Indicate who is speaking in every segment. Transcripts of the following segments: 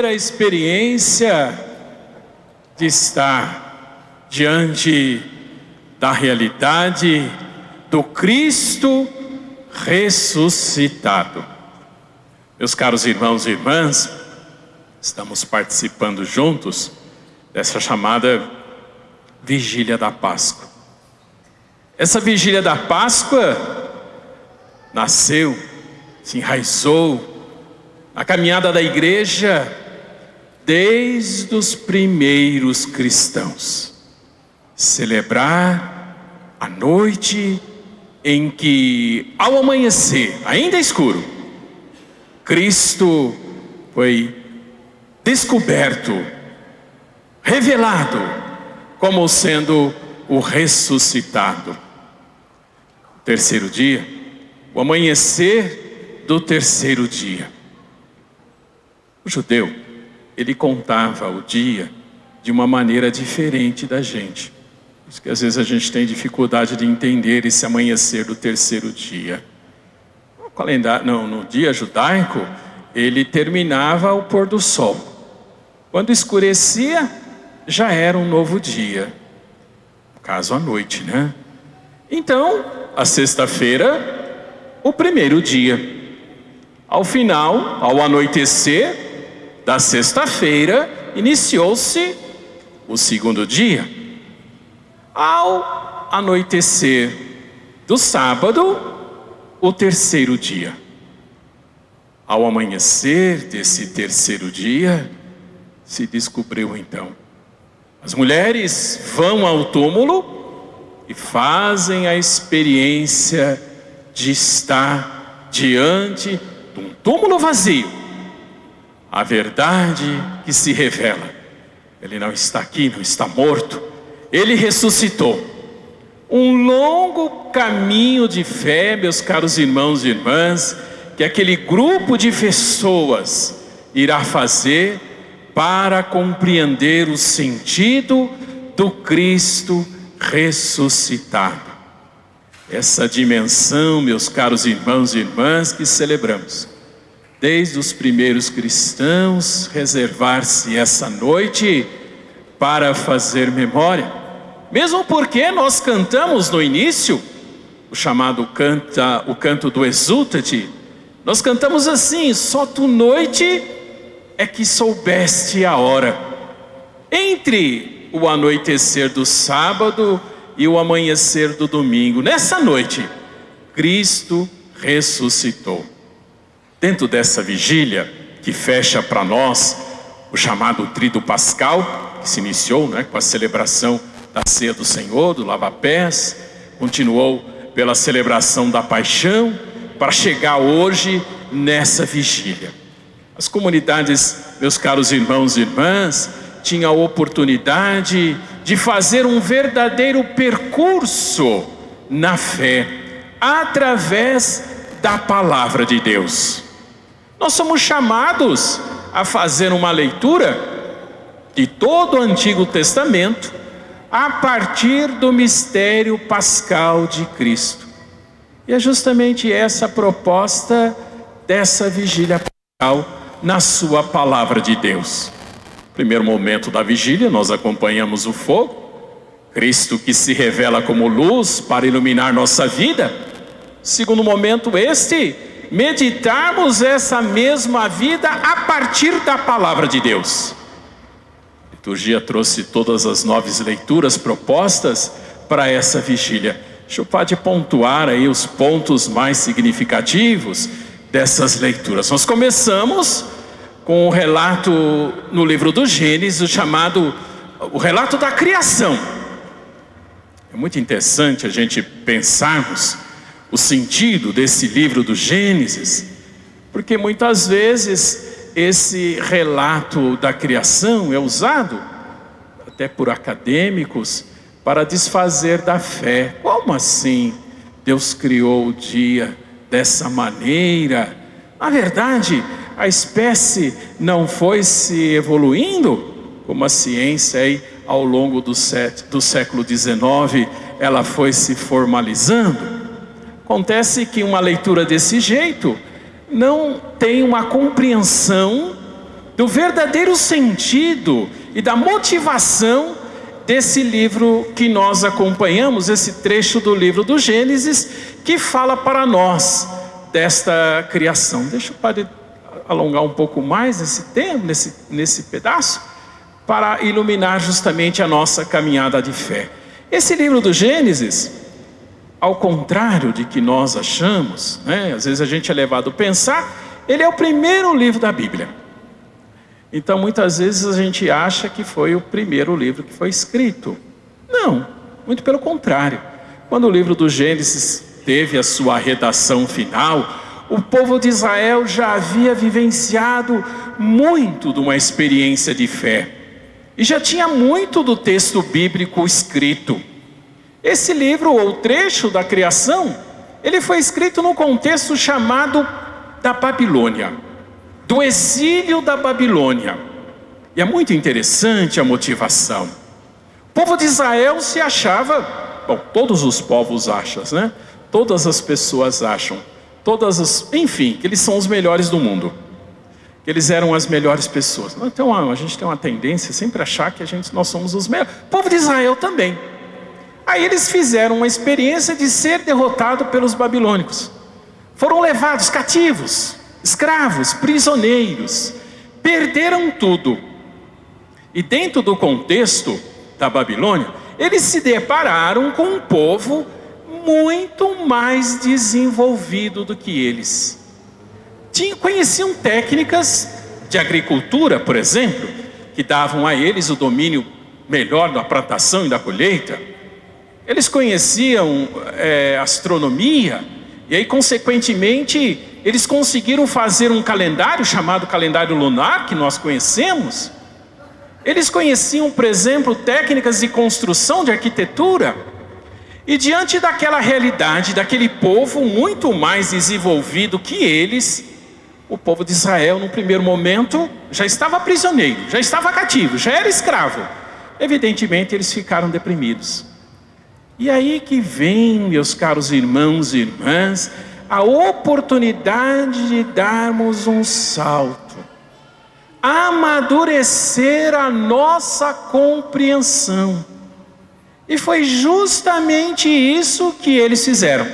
Speaker 1: A experiência de estar diante da realidade do Cristo ressuscitado. Meus caros irmãos e irmãs, estamos participando juntos dessa chamada Vigília da Páscoa. Essa Vigília da Páscoa nasceu, se enraizou na caminhada da igreja desde os primeiros cristãos. Celebrar a noite em que, ao amanhecer, ainda escuro, Cristo foi descoberto, revelado como sendo o ressuscitado. O terceiro dia, o amanhecer do terceiro dia. O judeu, ele contava o dia de uma maneira diferente da gente. Por isso que às vezes a gente tem dificuldade de entender esse amanhecer do terceiro dia. O calendário, no dia judaico, ele terminava ao pôr do sol. Quando escurecia, já era um novo dia. No caso, à noite, né? Então, a sexta-feira, o primeiro dia. Ao final, ao anoitecer da sexta-feira, iniciou-se o segundo dia. Ao anoitecer do sábado, o terceiro dia. Ao amanhecer desse terceiro dia, se descobriu então. As mulheres vão ao túmulo e fazem a experiência de estar diante de um túmulo vazio. A verdade que se revela. Ele não está aqui, não está morto. Ele ressuscitou. Um longo caminho de fé, meus caros irmãos e irmãs, que aquele grupo de pessoas irá fazer para compreender o sentido do Cristo ressuscitado. Essa dimensão, meus caros irmãos e irmãs, que celebramos. Desde os primeiros cristãos, reservar-se essa noite para fazer memória. Mesmo porque nós cantamos no início, o chamado o canto do Exultate. Nós cantamos assim: só tu noite é que soubeste a hora. Entre o anoitecer do sábado e o amanhecer do domingo, nessa noite, Cristo ressuscitou. Dentro dessa vigília, que fecha para nós o chamado Tríduo Pascal, que se iniciou com a celebração da Ceia do Senhor, do lava-pés, continuou pela celebração da Paixão, para chegar hoje nessa vigília. As comunidades, meus caros irmãos e irmãs, tinham a oportunidade de fazer um verdadeiro percurso na fé, através da Palavra de Deus. Nós somos chamados a fazer uma leitura de todo o Antigo Testamento a partir do mistério pascal de Cristo. E é justamente essa a proposta dessa vigília pascal na sua Palavra de Deus. Primeiro momento da vigília, nós acompanhamos o fogo, Cristo que se revela como luz para iluminar nossa vida. Segundo momento meditarmos essa mesma vida a partir da Palavra de Deus. A liturgia trouxe todas as 9 leituras propostas para essa vigília. Deixa eu pode pontuar aí os pontos mais significativos dessas leituras. Nós começamos com o relato no livro do Gênesis, o relato da criação. É muito interessante a gente pensarmos o sentido desse livro do Gênesis, porque muitas vezes esse relato da criação é usado até por acadêmicos para desfazer da fé. Como assim Deus criou o dia dessa maneira? Na verdade, a espécie não foi se evoluindo, como a ciência aí, ao longo do século XIX, ela foi se formalizando. Acontece que uma leitura desse jeito não tem uma compreensão do verdadeiro sentido e da motivação desse livro que nós acompanhamos, esse trecho do livro do Gênesis, que fala para nós desta criação. Deixa eu alongar um pouco mais esse tempo, nesse pedaço, para iluminar justamente a nossa caminhada de fé. Esse livro do Gênesis, ao contrário de que nós achamos, às vezes a gente é levado a pensar, ele é o primeiro livro da Bíblia. Então muitas vezes a gente acha que foi o primeiro livro que foi escrito. Não, muito pelo contrário. Quando o livro do Gênesis teve a sua redação final, o povo de Israel já havia vivenciado muito de uma experiência de fé. E já tinha muito do texto bíblico escrito. Esse livro, ou trecho da criação, ele foi escrito no contexto chamado da Babilônia, do exílio da Babilônia. E é muito interessante a motivação. O povo de Israel se achava, todos os povos acham, né? Todas as pessoas acham, enfim, que eles são os melhores do mundo, que eles eram as melhores pessoas. Então a gente tem uma tendência sempre a achar que nós somos os melhores. O povo de Israel também. Aí eles fizeram uma experiência de ser derrotado pelos babilônicos. Foram levados cativos, escravos, prisioneiros, perderam tudo. E dentro do contexto da Babilônia, eles se depararam com um povo muito mais desenvolvido do que eles. Conheciam técnicas de agricultura, por exemplo, que davam a eles o domínio melhor da plantação e da colheita. Eles conheciam astronomia, e aí consequentemente eles conseguiram fazer um calendário chamado calendário lunar, que nós conhecemos. Eles conheciam, por exemplo, técnicas de construção, de arquitetura. E diante daquela realidade, daquele povo muito mais desenvolvido que eles, o povo de Israel no primeiro momento já estava prisioneiro, já estava cativo, já era escravo. Evidentemente eles ficaram deprimidos. E aí que vem, meus caros irmãos e irmãs, a oportunidade de darmos um salto, amadurecer a nossa compreensão. E foi justamente isso que eles fizeram.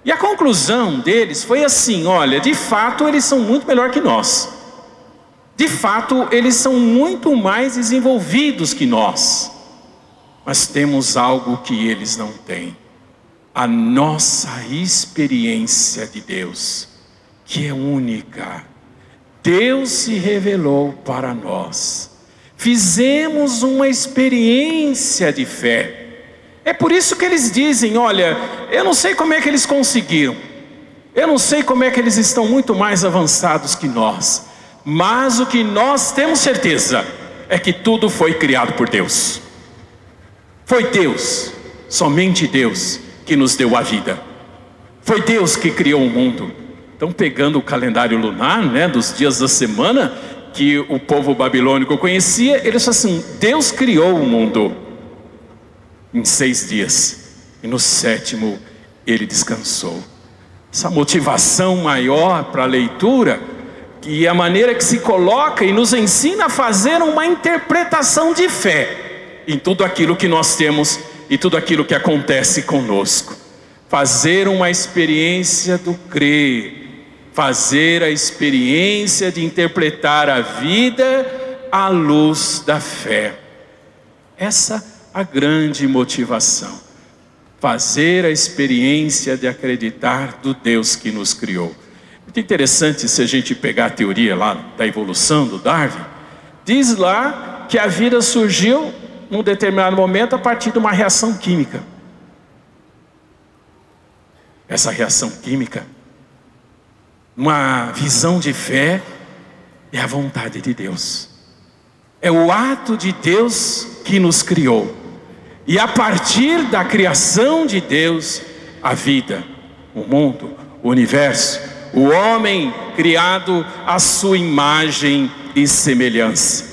Speaker 1: E a conclusão deles foi assim: olha, de fato eles são muito melhor que nós. De fato eles são muito mais desenvolvidos que nós. Mas temos algo que eles não têm: a nossa experiência de Deus, que é única. Deus se revelou para nós. Fizemos uma experiência de fé. É por isso que eles dizem: olha, eu não sei como é que eles conseguiram, eu não sei como é que eles estão muito mais avançados que nós, mas o que nós temos certeza é que tudo foi criado por Deus. Foi Deus, somente Deus, que nos deu a vida. Foi Deus que criou o mundo. Então, pegando o calendário lunar, dos dias da semana que o povo babilônico conhecia, eles falam assim: Deus criou o mundo em 6 dias, e no 7º ele descansou. Essa motivação maior para a leitura, e a maneira que se coloca e nos ensina a fazer uma interpretação de fé em tudo aquilo que nós temos e tudo aquilo que acontece conosco. Fazer uma experiência do crer, fazer a experiência de interpretar a vida à luz da fé. Essa a grande motivação. Fazer a experiência de acreditar do Deus que nos criou. Muito interessante se a gente pegar a teoria lá da evolução do Darwin. Diz lá que a vida surgiu num determinado momento a partir de uma reação química. Essa reação química, uma visão de fé, é a vontade de Deus. É o ato de Deus que nos criou. E a partir da criação de Deus, a vida, o mundo, o universo, o homem criado à sua imagem e semelhança.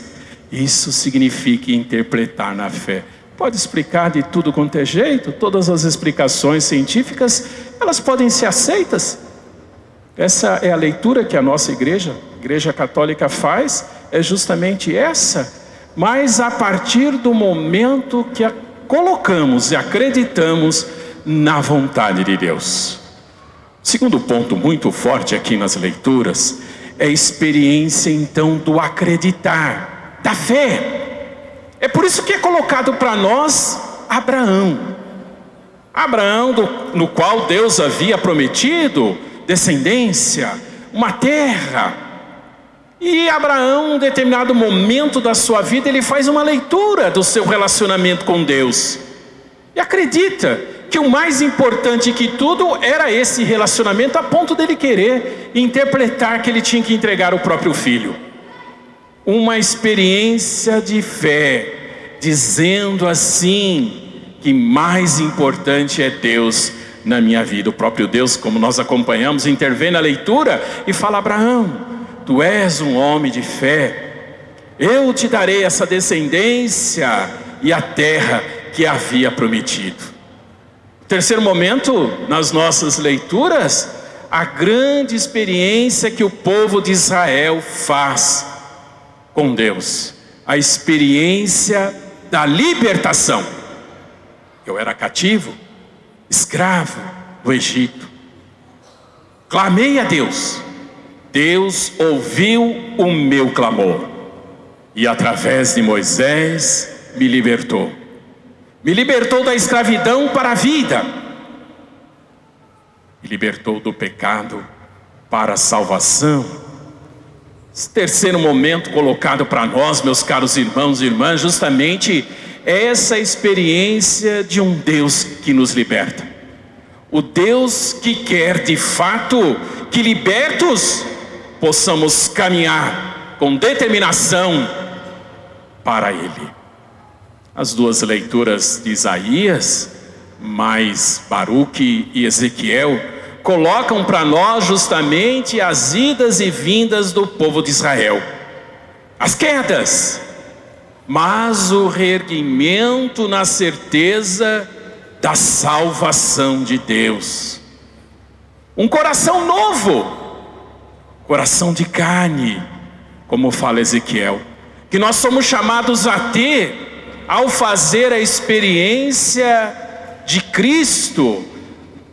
Speaker 1: Isso significa interpretar na fé. Pode explicar de tudo quanto é jeito, todas as explicações científicas, elas podem ser aceitas. Essa é a leitura que a nossa igreja a Igreja Católica faz é justamente essa, mas a partir do momento que colocamos e acreditamos na vontade de Deus. Segundo ponto muito forte aqui nas leituras é a experiência então do acreditar, da fé. É por isso que é colocado para nós Abraão, no qual Deus havia prometido descendência, uma terra. E Abraão, em um determinado momento da sua vida, ele faz uma leitura do seu relacionamento com Deus e acredita que o mais importante que tudo era esse relacionamento, a ponto dele querer interpretar que ele tinha que entregar o próprio filho. Uma experiência de fé, dizendo assim, que mais importante é Deus na minha vida. O próprio Deus, como nós acompanhamos, intervém na leitura e fala: Abraão, tu és um homem de fé, eu te darei essa descendência e a terra que havia prometido. Terceiro momento, nas nossas leituras, a grande experiência que o povo de Israel faz com Deus, a experiência da libertação. Eu era cativo, escravo do Egito, clamei a Deus, Deus ouviu o meu clamor, e através de Moisés me libertou da escravidão para a vida, me libertou do pecado para a salvação. Esse terceiro momento colocado para nós, meus caros irmãos e irmãs, justamente é essa experiência de um Deus que nos liberta. O Deus que quer de fato que libertos possamos caminhar com determinação para Ele. As duas leituras de Isaías, mais Baruque e Ezequiel, colocam para nós justamente as idas e vindas do povo de Israel, as quedas, mas o reerguimento na certeza da salvação de Deus. Um coração novo, coração de carne, como fala Ezequiel, que nós somos chamados a ter ao fazer a experiência de Cristo,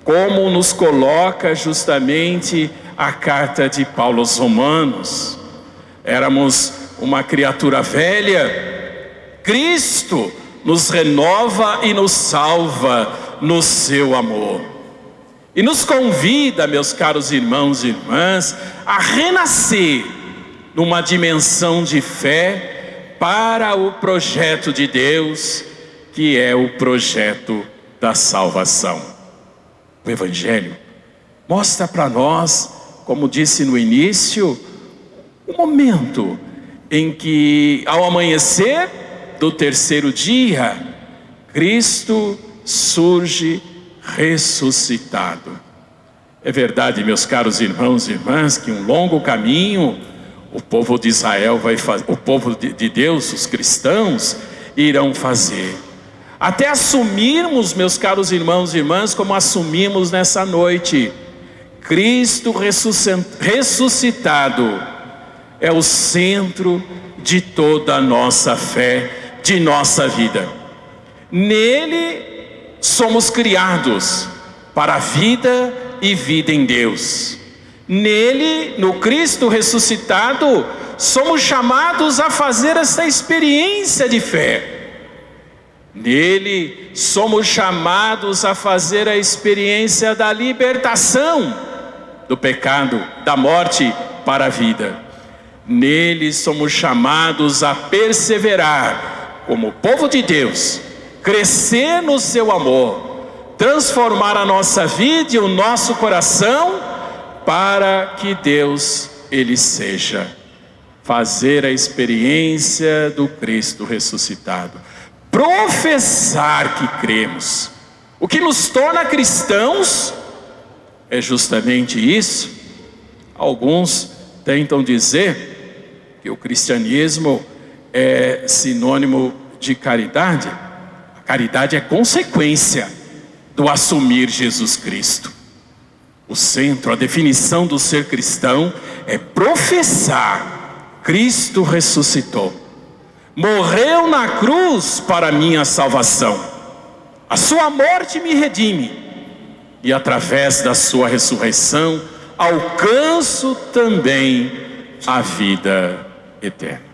Speaker 1: como nos coloca justamente a carta de Paulo aos Romanos. Éramos uma criatura velha, Cristo nos renova e nos salva no seu amor. E nos convida, meus caros irmãos e irmãs, a renascer numa dimensão de fé para o projeto de Deus, que é o projeto da salvação. O Evangelho mostra para nós, como disse no início, o momento em que, ao amanhecer do terceiro dia, Cristo surge ressuscitado. É verdade, meus caros irmãos e irmãs, que um longo caminho o povo de Israel vai fazer, o povo de Deus, os cristãos, irão fazer, até assumirmos, meus caros irmãos e irmãs, como assumimos nessa noite: Cristo ressuscitado é o centro de toda a nossa fé, de nossa vida. Nele somos criados para a vida e vida em Deus. Nele, no Cristo ressuscitado, somos chamados a fazer essa experiência de fé. Nele somos chamados a fazer a experiência da libertação do pecado, da morte para a vida. Nele somos chamados a perseverar como povo de Deus, crescer no seu amor, transformar a nossa vida e o nosso coração para que Deus Ele seja, fazer a experiência do Cristo ressuscitado, professar que cremos. O que nos torna cristãos é justamente isso. Alguns tentam dizer que o cristianismo é sinônimo de caridade. A caridade é consequência do assumir Jesus Cristo. O centro, a definição do ser cristão é professar: Cristo ressuscitou, morreu na cruz para minha salvação, a sua morte me redime, e através da sua ressurreição alcanço também a vida eterna.